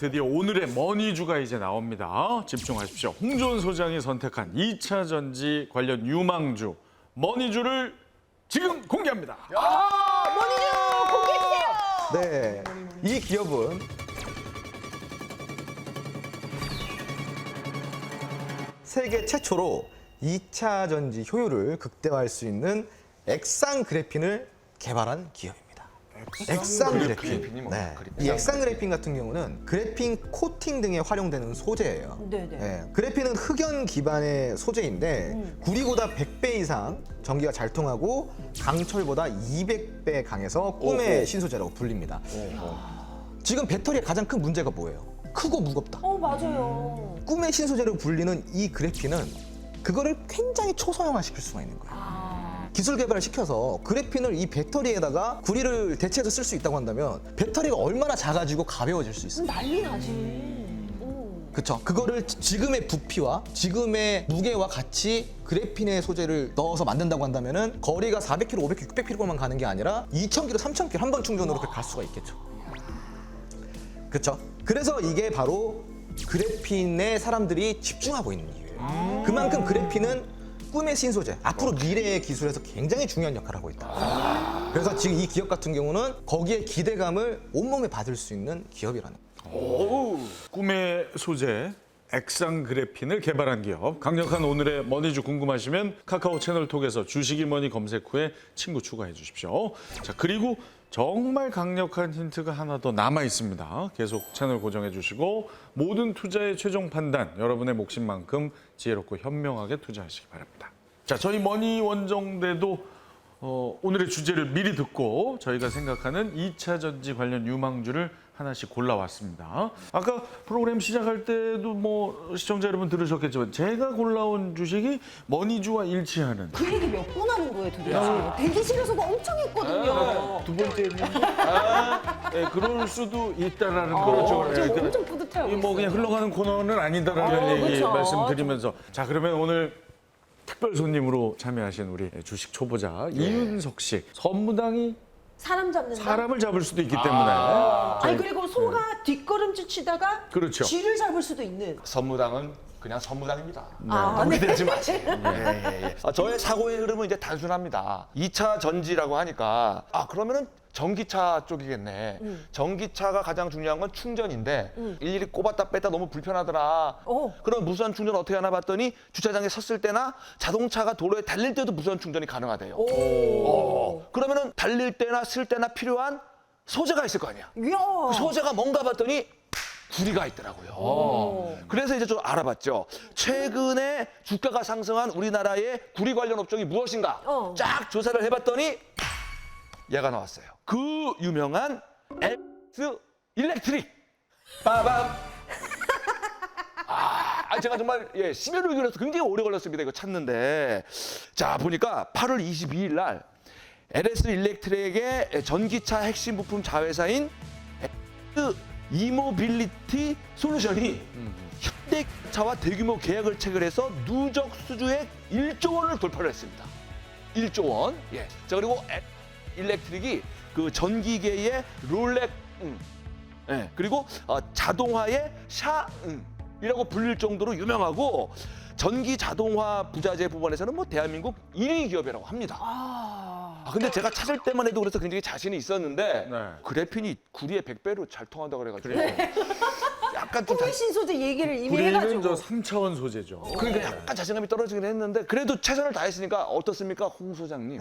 드디어 오늘의 머니주가 이제 나옵니다. 집중하십시오. 홍준 소장이 선택한 2차 전지 관련 유망주 머니주를 지금 공개합니다. 머니주 공개해주세요. 네, 이 기업은 세계 최초로 2차 전지 효율을 극대화할 수 있는 액상 그래핀을 개발한 기업입니다. 액상 그래핀. 네. 이 액상 그래핀 같은 경우는 그래핀 코팅 등에 활용되는 소재예요. 네네. 네, 그래핀은 흑연 기반의 소재인데 구리보다 100배 이상 전기가 잘 통하고 강철보다 200배 강해서 꿈의 신소재라고 불립니다. 지금 배터리의 가장 큰 문제가 뭐예요? 크고 무겁다. 맞아요. 꿈의 신소재로 불리는 이 그래핀은 그거를 굉장히 초소형화시킬 수가 있는 거예요. 기술 개발을 시켜서 그래핀을 이 배터리에다가 구리를 대체해서 쓸 수 있다고 한다면 배터리가 얼마나 작아지고 가벼워질 수 있어요. 난리 나지. 그렇죠. 그거를 지금의 부피와 지금의 무게와 같이 그래핀의 소재를 넣어서 만든다고 한다면은 거리가 400km, 500km, 600km만 가는 게 아니라 2,000km, 3,000km 한 번 충전으로 갈 수가 있겠죠. 그렇죠. 그래서 이게 바로 그래핀에 사람들이 집중하고 있는 이유예요. 그만큼 그래핀은 꿈의 신소재, 앞으로 미래의 기술에서 굉장히 중요한 역할을 하고 있다. 그래서 지금 이 기업 같은 경우는 거기에 기대감을 온몸에 받을 수 있는 기업이라는 거예요. 꿈의 소재 액상 그래핀을 개발한 기업. 강력한 오늘의 머니주 궁금하시면 카카오 채널 통해서 주식이머니 검색 후에 친구 추가해 주십시오. 자, 그리고 정말 강력한 힌트가 하나 더 남아 있습니다. 계속 채널 고정해 주시고 모든 투자의 최종 판단 여러분의 몫인만큼 지혜롭고 현명하게 투자하시기 바랍니다. 자, 저희 머니 원정대도 오늘의 주제를 미리 듣고 저희가 생각하는 2차 전지 관련 유망주를 하나씩 골라왔습니다. 아까 프로그램 시작할 때도 뭐 시청자 여러분 들으셨겠지만 제가 골라온 주식이 머니주와 일치하는 그 얘기 몇 번 하는 거예요, 도대체. 대기실에서도 엄청 했거든요. 두 번째 했는데 네, 그럴 수도 있다라는 지금 거죠. 엄청 뿌듯해하고 이 뭐 그냥 있어요. 흘러가는 코너는 아니다라는 얘기 그쵸. 말씀드리면서 자, 그러면 오늘 특별 손님으로 참여하신 우리 주식 초보자 이윤석 씨, 선무당이 사람 잡는다. 사람을 잡을 수도 있기 때문에 아니 그리고 소가 뒷걸음질 치다가 그렇죠. 쥐를 잡을 수도 있는. 선무당은 그냥 선무당입니다. 네. 기대지 마세요. 예. 저의 사고의 흐름은 이제 단순합니다. 2차 전지라고 하니까 그러면은 전기차 쪽이겠네. 전기차가 가장 중요한 건 충전인데 일일이 꼽았다 뺐다 너무 불편하더라. 그럼 무선 충전 어떻게 하나 봤더니 주차장에 섰을 때나 자동차가 도로에 달릴 때도 무선 충전이 가능하대요. 그러면은 달릴 때나 쓸 때나 필요한 소재가 있을 거 아니야. 이야. 그 소재가 뭔가 봤더니 구리가 있더라고요. 그래서 이제 좀 알아봤죠. 최근에 주가가 상승한 우리나라의 구리 관련 업종이 무엇인가 쫙 조사를 해봤더니 얘가 나왔어요. 그 유명한 엑스 일렉트릭. 빠밤. 제가 정말 심혈을 기울여서 굉장히 오래 걸렸습니다. 이거 찾는데. 자, 보니까 8월 22일 날 LS 일렉트릭의 전기차 핵심 부품 자회사인 엑스 이모빌리티 솔루션이 현대차와 대규모 계약을 체결해서 누적 수주액 1조 원을 돌파를 했습니다. 1조 원. 자, 그리고 일렉트릭이 그 전기계의 롤렉, 그리고 자동화의 샤이라고 불릴 정도로 유명하고 전기 자동화 부자재 부분에서는 뭐 대한민국 1위 기업이라고 합니다. 근데 제가 찾을 때만 해도 그래서 굉장히 자신이 있었는데 그래핀이 구리의 100배로 잘 통한다고 그래가지고 약간 좀 꿈의 신소재 얘기를 이미 구리는 해가지고. 저 3차원 소재죠. 그러니까 약간 자신감이 떨어지긴 했는데 그래도 최선을 다했으니까 어떻습니까, 홍 소장님?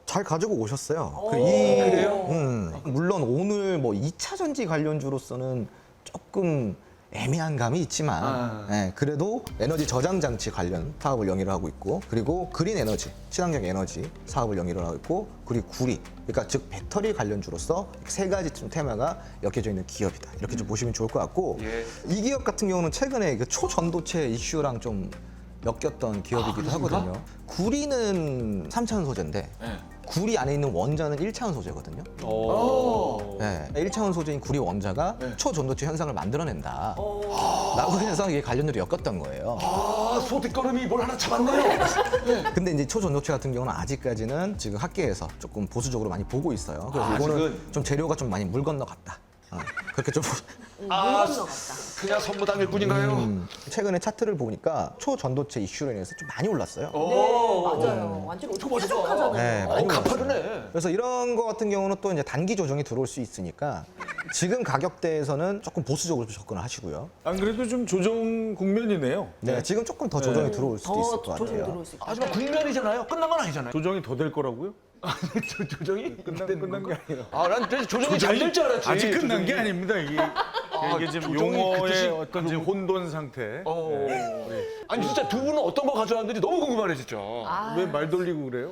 잘 가지고 오셨어요. 그래요? 물론 오늘 뭐 2차 전지 관련주로서는 조금 애매한 감이 있지만 그래도 에너지 저장 장치 관련 사업을 영위를 하고 있고 그리고 그린 에너지, 친환경 에너지 사업을 영위를 하고 있고 그리고 구리, 그러니까 즉 배터리 관련주로서 세 가지 좀 테마가 엮여져 있는 기업이다. 이렇게 좀 보시면 좋을 것 같고 이 기업 같은 경우는 최근에 그 초전도체 이슈랑 좀 엮였던 기업이기도 하거든요. 구리는 3차원 소재인데 구리 안에 있는 원자는 1차원 소재거든요. 1차원 소재인 구리 원자가 초전도체 현상을 만들어낸다. 라고 해서 이게 관련으로 엮었던 거예요. 소뒷걸음이 뭘 하나 잡았네요. 근데 이제 초전도체 같은 경우는 아직까지는 지금 학계에서 조금 보수적으로 많이 보고 있어요. 그래서 이거는 아직은? 좀 재료가 좀 많이 물 건너갔다. 그렇게 좀 물 건너갔다. 그냥 선무당일 뿐인가요? 최근에 차트를 보니까 초전도체 이슈로 인해서 좀 많이 올랐어요. 네, 맞아요. 완전 뾰족하잖아요. 네, 많이 가파르네. 그래서 이런 거 같은 경우는 또 이제 단기 조정이 들어올 수 있으니까 지금 가격대에서는 조금 보수적으로 접근을 하시고요. 안 그래도 좀 조정 국면이네요. 네, 지금 조금 더 조정이 들어올 수도 있을 것 더 조정 같아요. 들어올 수 있다. 하지만 국면이잖아요. 끝난 건 아니잖아요. 조정이 더 될 거라고요? 조정이 끝난 게 아니라. 아, 난 조정이 잘 될 줄 알았지. 아직 끝난 게 조정이. 아닙니다. 이게 지금 조정이 그 용어의 뜻이 어떤 지금 혼돈 상태. 아니 진짜 두 분은 어떤 거 가져왔는지 너무 궁금하네 진짜. 왜 말 돌리고 그래요?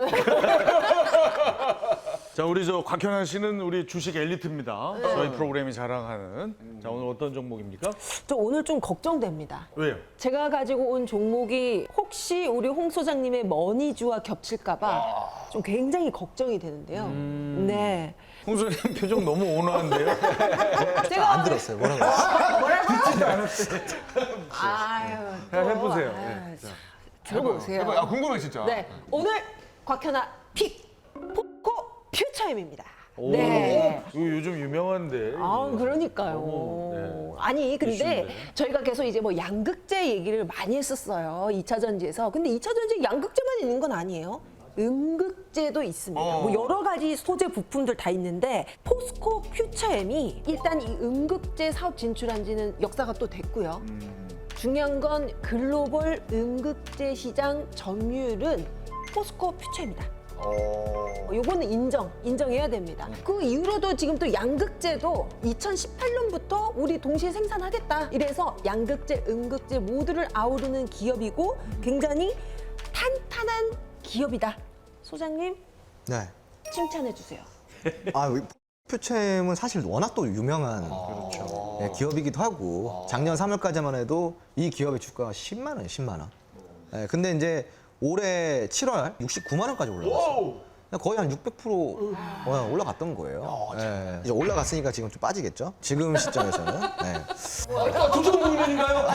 자, 우리 저 곽현아 씨는 우리 주식 엘리트입니다. 저희 프로그램이 자랑하는. 자, 오늘 어떤 종목입니까? 저 오늘 좀 걱정됩니다. 왜요? 제가 가지고 온 종목이 혹시 우리 홍 소장님의 머니주와 겹칠까봐 좀 굉장히 걱정이 되는데요. 네. 홍 소장님 표정 너무 온화한데요? 제가 안 들었어요. 뭐라고? 아유, 또, 해보세요. 아유, 네. 참, 들어보세요. 아 궁금해 진짜. 네, 오늘 곽현아 픽 포코 퓨처엠입니다. 네. 이거 요즘 유명한데. 아, 그러니까요. 너무, 아니, 근데 이슈인데. 저희가 계속 이제 뭐 양극재 얘기를 많이 했었어요. 2차 전지에서. 근데 2차 전지 양극재만 있는 건 아니에요. 음극재도 있습니다. 뭐 여러 가지 소재 부품들 다 있는데 포스코 퓨처엠이 일단 이 음극재 사업 진출한 지는 역사가 또 됐고요. 중요한 건 글로벌 음극재 시장 점유율은 포스코 퓨처입니다. 요거는 인정해야 됩니다. 그 이후로도 지금 또 양극재도 2018년부터 우리 동시에 생산하겠다. 이래서 양극재, 음극재 모두를 아우르는 기업이고 굉장히 탄탄한 기업이다. 소장님 네. 칭찬해 주세요. 퓨챔은 사실 워낙 또 유명한 네, 기업이기도 하고 작년 3월까지만 해도 이 기업의 주가가 10만 원, 10만 원. 네, 근데 이제 올해 7월 69만 원까지 올라갔어요. 거의 한 600% 올라갔던 거예요. 네, 이제 올라갔으니까 지금 좀 빠지겠죠? 지금 시점에서는. 네. 조정 국면인가요?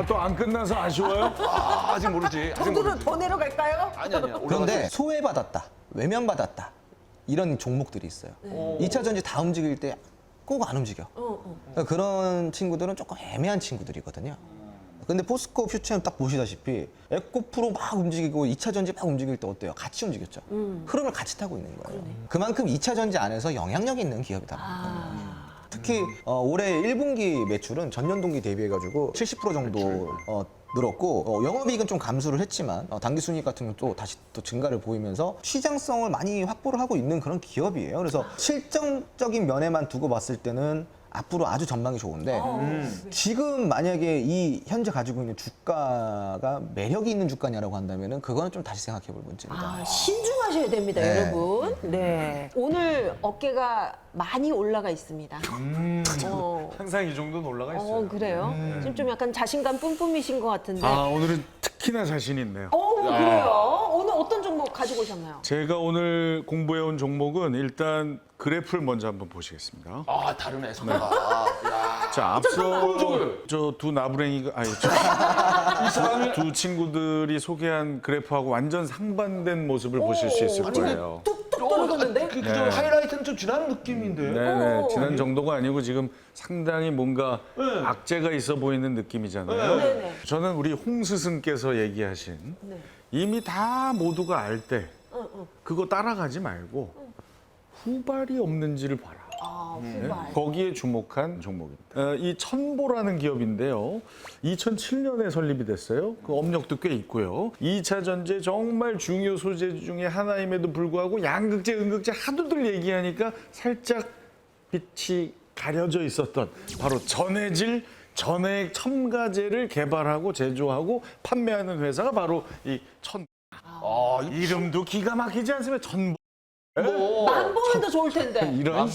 또 안 끝나서 아쉬워요? 아직 모르지. 아직 정도는 더 내려갈까요? 아니야. 그런데 소외받았다, 외면받았다 이런 종목들이 있어요. 2차 전지 다 움직일 때 꼭 안 움직여. 그러니까 그런 친구들은 조금 애매한 친구들이거든요. 근데 포스코 퓨처엠 딱 보시다시피 에코프로 막 움직이고 2차 전지 막 움직일 때 어때요? 같이 움직였죠. 흐름을 같이 타고 있는 거예요. 그만큼 2차 전지 안에서 영향력 있는 기업이다. 특히 올해 1분기 매출은 전년 동기 대비해가지고 70% 정도 늘었고 영업이익은 좀 감소를 했지만 당기 순이익 같은 건 또 다시 또 증가를 보이면서 시장성을 많이 확보를 하고 있는 그런 기업이에요. 그래서 실정적인 면에만 두고 봤을 때는 앞으로 아주 전망이 좋은데 지금 만약에 이 현재 가지고 있는 주가가 매력이 있는 주가냐라고 한다면은 그거는 좀 다시 생각해 볼 문제입니다. 신중하셔야 됩니다, 네. 여러분. 네. 오늘 어깨가 많이 올라가 있습니다. 항상 이 정도는 올라가 있어요. 그래요? 지금 좀 약간 자신감 뿜뿜이신 것 같은데. 아, 오늘은 특히나 자신 있네요. 그래요? 오늘 어떤 종목 가지고 오셨나요? 제가 오늘 공부해온 종목은 일단 그래프를 먼저 한번 보시겠습니다. 아 다르네 성과가. 자, 앞서 종을. 저 두 나부랭이가 두 친구들이 소개한 그래프하고 완전 상반된 모습을 보실 수 있을 거예요. 뚝뚝 떨어졌는데? 그 하이라이트는 좀 지난 느낌인데. 네네, 지난 정도가 아니고 지금 상당히 뭔가 악재가 있어 보이는 느낌이잖아요. 네네. 저는 우리 홍 스승께서 얘기하신 이미 다 모두가 알 때 그거 따라가지 말고 후발이 없는지를 봐라. 후발. 거기에 주목한 종목입니다. 이 천보라는 기업인데요. 2007년에 설립이 됐어요. 그 업력도 꽤 있고요. 2차 전지 정말 중요 소재 중에 하나임에도 불구하고 양극재, 음극재 하도들 얘기하니까 살짝 빛이 가려져 있었던 바로 전해질 전해액 첨가제를 개발하고 제조하고 판매하는 회사가 바로 이 천. 이름도 기가 막히지 않습니까? 천보. 만보면 더 좋을 텐데. 이런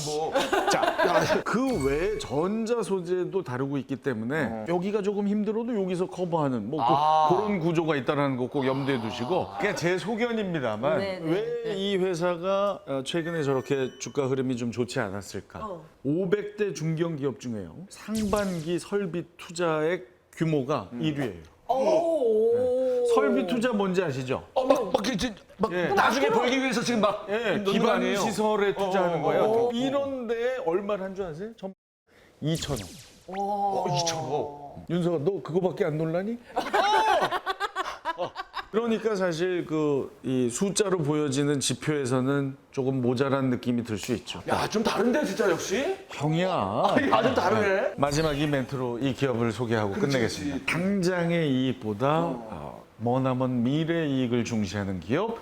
자, 그 외에 전자 소재도 다루고 있기 때문에 여기가 조금 힘들어도 여기서 커버하는 뭐 그런 구조가 있다는 거 꼭 염두에 두시고 그냥 제 소견입니다만 네네. 왜 이 회사가 최근에 저렇게 주가 흐름이 좀 좋지 않았을까? 500대 중견 기업 중에요. 상반기 설비 투자액 규모가 1위예요. 설비 투자 뭔지 아시죠? 막 예. 나중에 벌기 위해서 지금 막 예, 넣는 거 기반 아니에요? 시설에 투자하는 거예요. 이런데 얼마를 한 줄 아세요? 2,000원. 2,000원. 윤서가 너 그거밖에 안 놀라니? 그러니까 사실 이 숫자로 보여지는 지표에서는 조금 모자란 느낌이 들 수 있죠. 야, 좀 다른데 진짜 역시? 형이야. 좀 다르네. 마지막 이 멘트로 이 기업을 소개하고 끝내겠습니다. 당장의 이익보다 머나먼 미래 이익을 중시하는 기업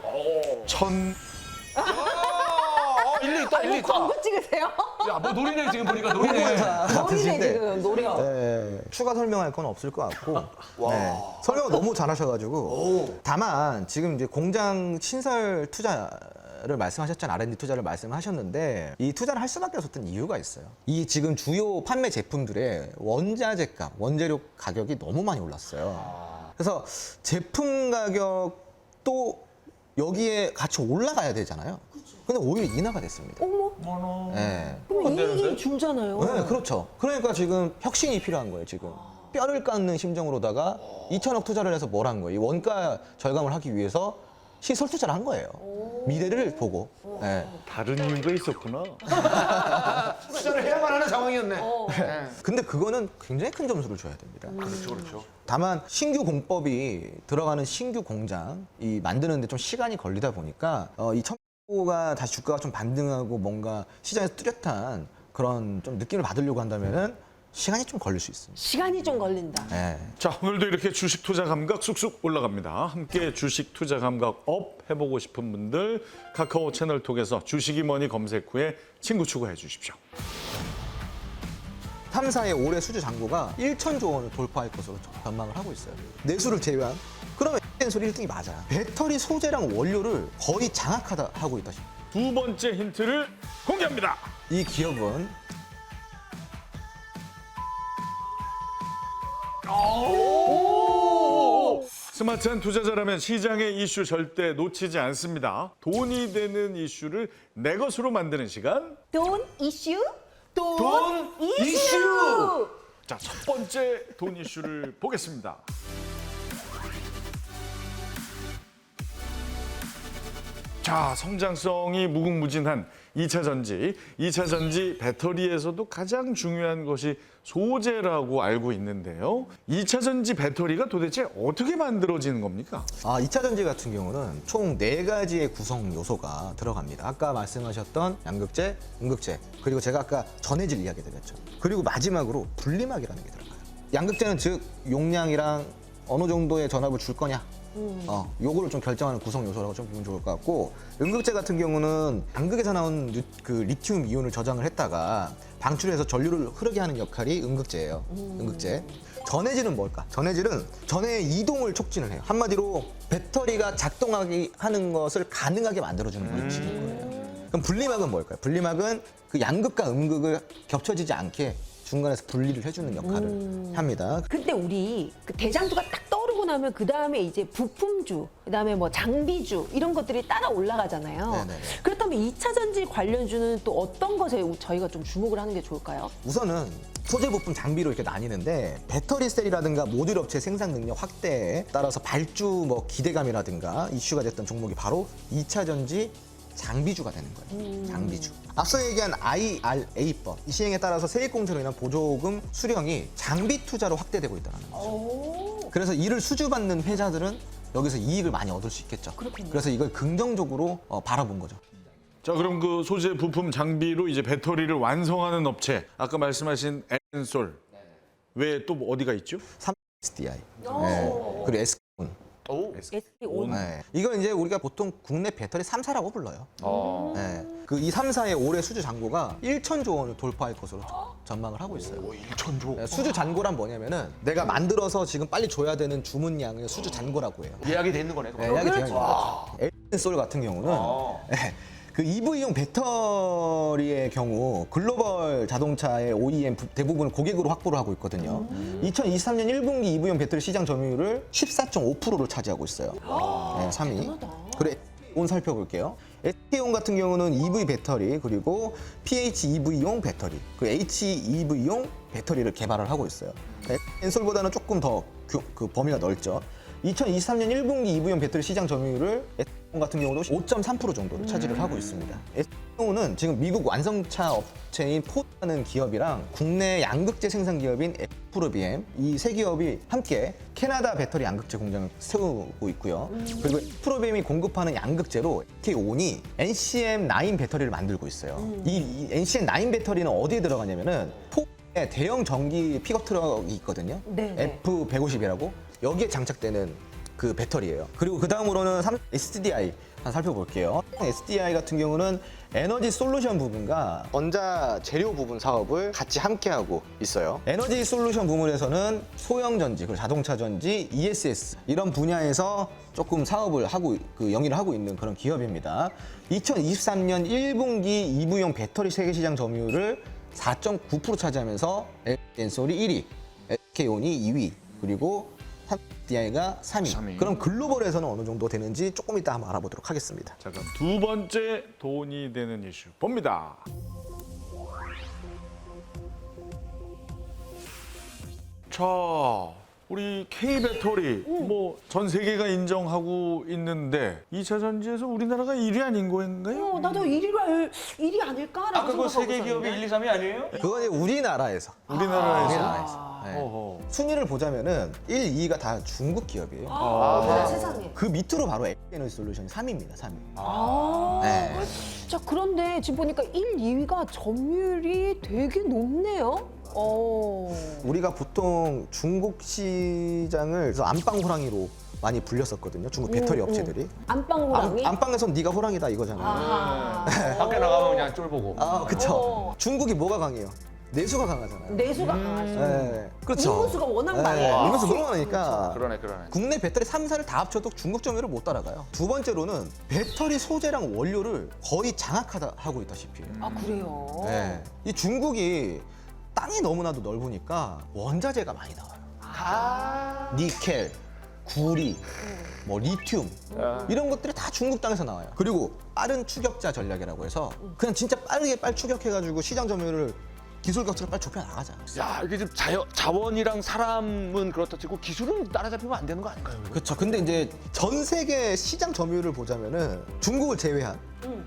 일리 있다, 일리 있다. 광고 찍으세요? 야, 뭐 노리네 지금 보니까 노리네. 노리네 지금 노려. 네, 추가 설명할 건 없을 것 같고 네, 설명을 너무 잘하셔가지고 다만 지금 이제 공장 신설 투자를 말씀하셨잖아요. R&D 투자를 말씀하셨는데 이 투자를 할 수밖에 없었던 이유가 있어요. 이 지금 주요 판매 제품들의 원자재값, 원재료 가격이 너무 많이 올랐어요. 그래서 제품 가격도 여기에 같이 올라가야 되잖아요. 근데 오히려 인하가 됐습니다. 어머, 네. 그럼 이익이 줄잖아요. 네, 그렇죠. 그러니까 지금 혁신이 필요한 거예요, 지금. 뼈를 깎는 심정으로다가 2천억 투자를 해서 뭘 한 거예요? 이 원가 절감을 하기 위해서 시설 투자를 한 거예요. 미래를 보고. 네. 다른 이유가 있었구나. 투자를 해야만 하는 상황이었네. 근데 그거는 굉장히 큰 점수를 줘야 됩니다. 그렇죠, 그렇죠. 다만 신규 공법이 들어가는 신규 공장 이 만드는데 좀 시간이 걸리다 보니까 이 첨가가 다시 주가가 좀 반등하고 뭔가 시장에서 뚜렷한 그런 좀 느낌을 받으려고 한다면은 시간이 좀 걸릴 수 있습니다. 시간이 좀 걸린다. 네. 자, 오늘도 이렇게 주식 투자 감각 쑥쑥 올라갑니다. 함께 주식 투자 감각 업 해보고 싶은 분들 카카오 채널 통해서 주식이 뭐니 검색 후에 친구 추가해 주십시오. 3사의 올해 수주 잔고가 1천조 원을 돌파할 것으로 전망을 하고 있어요. 내수를 제외한. 그러면 소리 1등이 맞아. 배터리 소재랑 원료를 거의 장악하다 하고 있다. 두 번째 힌트를 공개합니다. 이 기업은 스마트한 투자자라면 시장의 이슈 절대 놓치지 않습니다. 돈이 되는 이슈를 내 것으로 만드는 시간. 돈 이슈? 돈 이슈! 자, 첫 번째 돈 이슈를 보겠습니다. 자, 성장성이 무궁무진한 2차 전지. 2차 전지 배터리에서도 가장 중요한 것이 소재라고 알고 있는데요. 2차 전지 배터리가 도대체 어떻게 만들어지는 겁니까? 2차 전지 같은 경우는 총 4가지의 구성 요소가 들어갑니다. 아까 말씀하셨던 양극재, 음극재, 그리고 제가 아까 전해질 이야기 드렸죠. 그리고 마지막으로 분리막이라는 게 들어가요. 양극재는 즉 용량이랑 어느 정도의 전압을 줄 거냐, 요거를 좀 결정하는 구성 요소라고 좀 보면 좋을 것 같고, 음극재 같은 경우는 양극에서 나온 그 리튬 이온을 저장을 했다가 방출해서 전류를 흐르게 하는 역할이 음극재예요. 음극재. 전해질은 뭘까? 전해질은 전해의 이동을 촉진을 해요. 한마디로 배터리가 작동하게 하는 것을 가능하게 만들어주는 물질인 거예요. 그럼 분리막은 뭘까요? 분리막은 그 양극과 음극을 겹쳐지지 않게 중간에서 분리를 해주는 역할을 합니다. 근데 우리 그 대장주가 딱 떠오르고 나면 그 다음에 이제 부품주, 그 다음에 뭐 장비주 이런 것들이 따라 올라가잖아요. 네네. 그렇다면 2차 전지 관련주는 또 어떤 것에 저희가 좀 주목을 하는 게 좋을까요? 우선은 소재 부품 장비로 이렇게 나뉘는데 배터리 셀이라든가 모듈 업체 생산 능력 확대에 따라서 발주 뭐 기대감이라든가 이슈가 됐던 종목이 바로 2차 전지 장비주가 되는 거예요. 장비주. 앞서 얘기한 IRA법 이 시행에 따라서 세액 공제로 인한 보조금 수령이 장비 투자로 확대되고 있다는 거죠. 그래서 이를 수주받는 회사들은 여기서 이익을 많이 얻을 수 있겠죠. 그렇군요. 그래서 이걸 긍정적으로 바라본 거죠. 자, 그럼 그 소재 부품 장비로 이제 배터리를 완성하는 업체, 아까 말씀하신 엔솔 외에 또 어디가 있죠? SDI. 네. 그리고 SK온. SK-온. 네. 이걸 이제 우리가 보통 국내 배터리 3사라고 불러요. 네. 그 이 3사의 올해 수주 잔고가 1천조 원을 돌파할 것으로 전망을 하고 있어요. 1천조. 네, 수주 잔고란 뭐냐면은 내가 만들어서 지금 빨리 줘야 되는 주문량을 수주 잔고라고 해요. 예약이 돼 있는 거네. 네, 예약이 되어 있는 거죠. 엔솔 같은 경우는 네, 그 EV용 배터리의 경우 글로벌 자동차의 OEM 대부분 고객으로 확보를 하고 있거든요. 2023년 1분기 EV용 배터리 시장 점유율을 14.5%를 차지하고 있어요. 네, 3위. 그래, 온 살펴볼게요. SK온 같은 경우는 EV 배터리 그리고 PHEV용 배터리 그리고 HEV용 배터리를 개발을 하고 있어요. 엔솔보다는 조금 더 그 범위가 넓죠. 2023년 1분기 2부형 배터리 시장 점유율을 S 같은 경우도 5.3% 정도를 차지를 하고 있습니다. S는 지금 미국 완성차 업체인 포드라는 기업이랑 국내 양극재 생산 기업인 F프로비엠 이 세 기업이 함께 캐나다 배터리 양극재 공장을 세우고 있고요. 그리고 F프로비엠이 공급하는 양극재로 SK온이 NCM9 배터리를 만들고 있어요. 이 NCM9 배터리는 어디에 들어가냐면은 포드의 대형 전기 픽업 트럭이 있거든요. 네. F150이라고 여기에 장착되는 그 배터리예요. 그리고 그 다음으로는 SDI 한번 살펴볼게요. SDI 같은 경우는 에너지 솔루션 부분과 전자 재료 부분 사업을 같이 함께하고 있어요. 에너지 솔루션 부문에서는 소형 전지, 그리고 자동차 전지, ESS 이런 분야에서 조금 사업을 하고 영위를 하고 있는 그런 기업입니다. 2023년 1분기 2부형 배터리 세계 시장 점유율을 4.9% 차지하면서 엔솔이 1위, SK온이 2위, 그리고 SDI가 3위. 그럼 글로벌에서는 어느 정도 되는지 조금 이따 한번 알아보도록 하겠습니다. 자, 그럼 두 번째 돈이 되는 이슈 봅니다. 자, 우리 K 배터리 뭐 전 세계가 인정하고 있는데 2차 전지에서 우리나라가 1위 아닌 거인가요? 나도 1위 아닐까라고 아까 그 생각하고 세계 기업이 있었는데. 1, 2, 3위 아니에요? 그건 이제 우리나라에서. 우리나라에서. 네. 어허. 순위를 보자면은 1, 2위가 다 중국 기업이에요. 세상에. 그 밑으로 바로 에너지 솔루션이 3위입니다. 3위. 네. 자, 그런데 지금 보니까 1, 2위가 점유율이 되게 높네요. 우리가 보통 중국 시장을 그래서 안방 호랑이로 많이 불렸었거든요. 중국 배터리 업체들이. 안방 호랑이? 안방에선 네가 호랑이다 이거잖아요. 밖에 나가면 그냥 쫄보고. 그쵸. 중국이 뭐가 강해요? 내수가 강하잖아요. 내수가 강하죠. 네, 그렇죠. 인구수가 워낙 많아요. 인구수 너무 많으니까. 그러네. 국내 배터리 3사를 다 합쳐도 중국 점유율을 못 따라가요. 두 번째로는 배터리 소재랑 원료를 거의 장악하고 있다시피 해요. 아, 그래요? 네. 이 중국이 땅이 너무나도 넓으니까 원자재가 많이 나와요. 니켈, 구리, 뭐 리튬 이런 것들이 다 중국 땅에서 나와요. 그리고 빠른 추격자 전략이라고 해서 그냥 진짜 빠르게 빨리 추격해가지고 시장 점유율을 기술 격차를 빨리 좁혀 나가자. 야, 이게 지금 자원이랑 사람은 그렇다 치고 기술은 따라잡히면 안 되는 거 아닌가요? 그렇죠. 근데 이제 전 세계 시장 점유율을 보자면은 중국을 제외한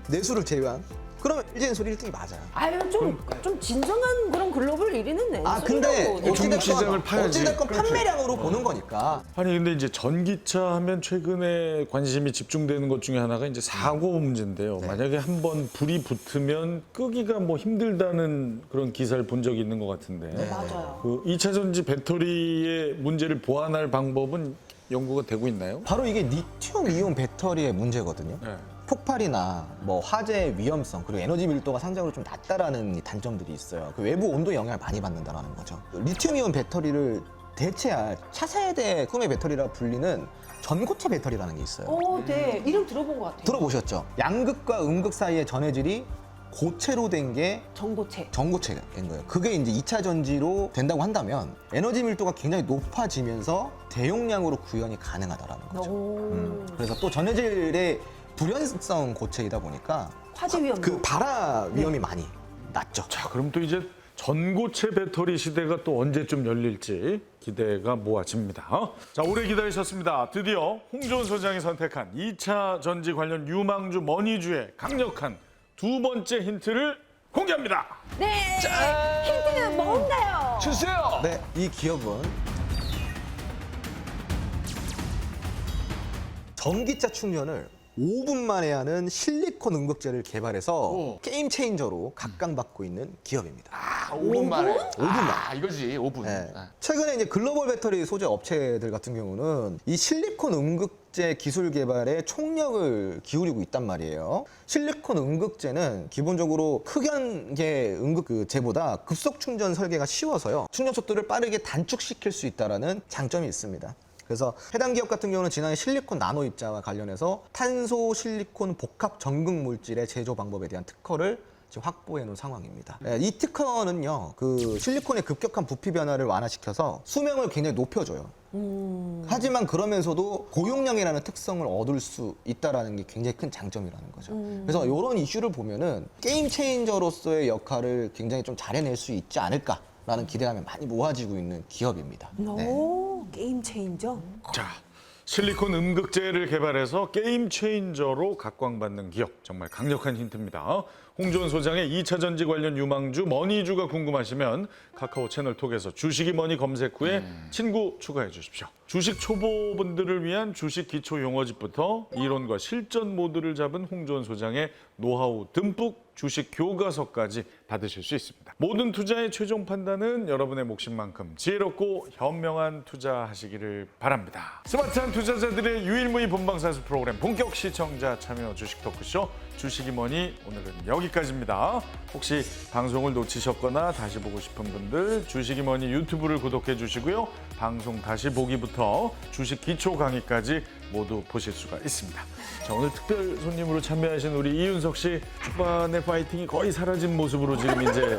내수를 제외한 그러면 LG 소리 1등이 맞아요. 아유, 좀 진정한 그런 글로벌 1위는 근데 중국 시장을 파야지. 어찌됐건 판매량으로 보는 거니까. 아니 근데 이제 전기차 하면 최근에 관심이 집중되는 것 중에 하나가 이제 사고 문제인데요. 만약에 한번 불이 붙으면 끄기가 뭐 힘들다는 그런 기사를 본 적이 있는 것 같은데. 맞아요. 그 2차 전지 배터리의 문제를 보완할 방법은 연구가 되고 있나요? 바로 이게 리튬 이온 배터리의 문제거든요. 네. 폭발이나 뭐 화재 위험성 그리고 에너지 밀도가 상대적으로 좀 낮다라는 이 단점들이 있어요. 그 외부 온도 영향을 많이 받는다라는 거죠. 리튬이온 배터리를 대체할 차세대 꿈의 배터리라 불리는 전고체 배터리라는 게 있어요. 네. 이름 들어본 것 같아요. 들어보셨죠? 양극과 음극 사이의 전해질이 고체로 된 게 전고체. 전고체가 된 거예요. 그게 이제 2차 전지로 된다고 한다면 에너지 밀도가 굉장히 높아지면서 대용량으로 구현이 가능하다라는 거죠. 그래서 또 전해질의 불연성 고체이다 보니까 화재 위험도. 그 발화 위험이 많이 낮죠. 자, 그럼 또 이제 전고체 배터리 시대가 또 언제쯤 열릴지 기대가 모아집니다. 자, 오래 기다리셨습니다. 드디어 홍조은 소장이 선택한 2차 전지 관련 유망주 머니주의 강력한 두 번째 힌트를 공개합니다. 네. 힌트는 뭔가요? 주세요. 네, 이 기업은 전기차 충전을 5분 만에 하는 실리콘 음극재를 개발해서 게임 체인저로 각광받고 있는 기업입니다. 5분 만에. 5분 만에. 이거지, 5분. 네. 최근에 이제 글로벌 배터리 소재 업체들 같은 경우는 이 실리콘 음극재 기술 개발에 총력을 기울이고 있단 말이에요. 실리콘 음극재는 기본적으로 흑연계 음극재보다 급속 충전 설계가 쉬워서요. 충전 속도를 빠르게 단축시킬 수 있다는 장점이 있습니다. 그래서 해당 기업 같은 경우는 지난해 실리콘 나노 입자와 관련해서 탄소 실리콘 복합 전극 물질의 제조 방법에 대한 특허를 지금 확보해 놓은 상황입니다. 이 특허는요, 그 실리콘의 급격한 부피 변화를 완화시켜서 수명을 굉장히 높여줘요. 하지만 그러면서도 고용량이라는 특성을 얻을 수 있다는 게 굉장히 큰 장점이라는 거죠. 그래서 이런 이슈를 보면은 게임 체인저로서의 역할을 굉장히 좀 잘 해낼 수 있지 않을까라는 기대감이 많이 모아지고 있는 기업입니다. 오, 게임 체인저. 자, 실리콘 음극재를 개발해서 게임 체인저로 각광받는 기업. 정말 강력한 힌트입니다. 홍조원 소장의 2차 전지 관련 유망주 머니주가 궁금하시면 카카오 채널톡에서 주식이 머니 검색 후에 친구 추가해 주십시오. 주식 초보분들을 위한 주식 기초 용어집부터 이론과 실전 모두를 잡은 홍조원 소장의 노하우 듬뿍 주식 교과서까지 받으실 수 있습니다. 모든 투자의 최종 판단은 여러분의 몫인만큼 지혜롭고 현명한 투자하시기를 바랍니다. 스마트한 투자자들의 유일무이 본방사수 프로그램 본격 시청자 참여 주식 토크쇼 주식이 뭐니 오늘은 여기까지입니다. 혹시 방송을 놓치셨거나 다시 보고 싶은 분들 주식이 뭐니 유튜브를 구독해 주시고요. 방송 다시 보기부터 주식 기초 강의까지 모두 보실 수가 있습니다. 자, 오늘 특별 손님으로 참여하신 우리 이윤석 씨 초반의 파이팅이 거의 사라진 모습으로 지금 이제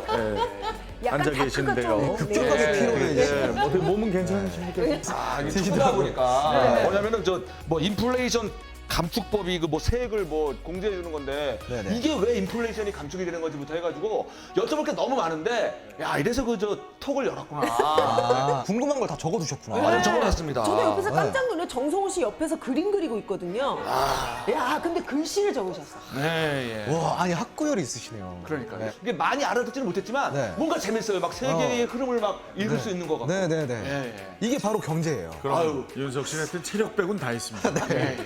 약간 앉아 다크가 계신데요. 좀 급격하게 피로해지시네요. 뭐 어떻게 몸은 괜찮으십니까? 아, 이게 추다 보니까 뭐냐면은 저 뭐 인플레이션 감축법이 그 뭐 세액을 뭐 공제해 주는 건데 네네. 이게 왜 인플레이션이 감축이 되는 건지부터 해가지고 여쭤볼 게 너무 많은데 야 이래서 그 저 톡을 열었구나. 아, 궁금한 걸 다 적어두셨구나. 아, 적어놨습니다. 저도 옆에서 깜짝 놀래 정성호 씨 옆에서 그림 그리고 있거든요. 아. 야, 근데 글씨를 적으셨어. 네, 예. 와, 아니 학구열이 있으시네요. 그러니까 네. 이게 많이 알아듣지는 못했지만 네. 뭔가 재밌어요. 막 세계의 흐름을 막 읽을 수 있는 것 같고. 네네네. 예, 예. 이게 바로 경제예요. 그럼 아유. 윤석 씨는 하여튼 체력 빼곤 다 있습니다. 네.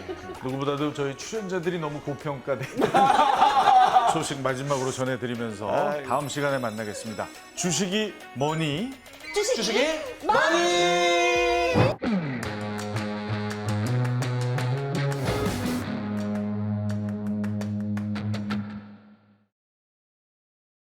누구보다도 저희 출연자들이 너무 고평가된 소식 마지막으로 전해드리면서 다음 시간에 만나겠습니다. 주식이 뭐니? 주식이 많이.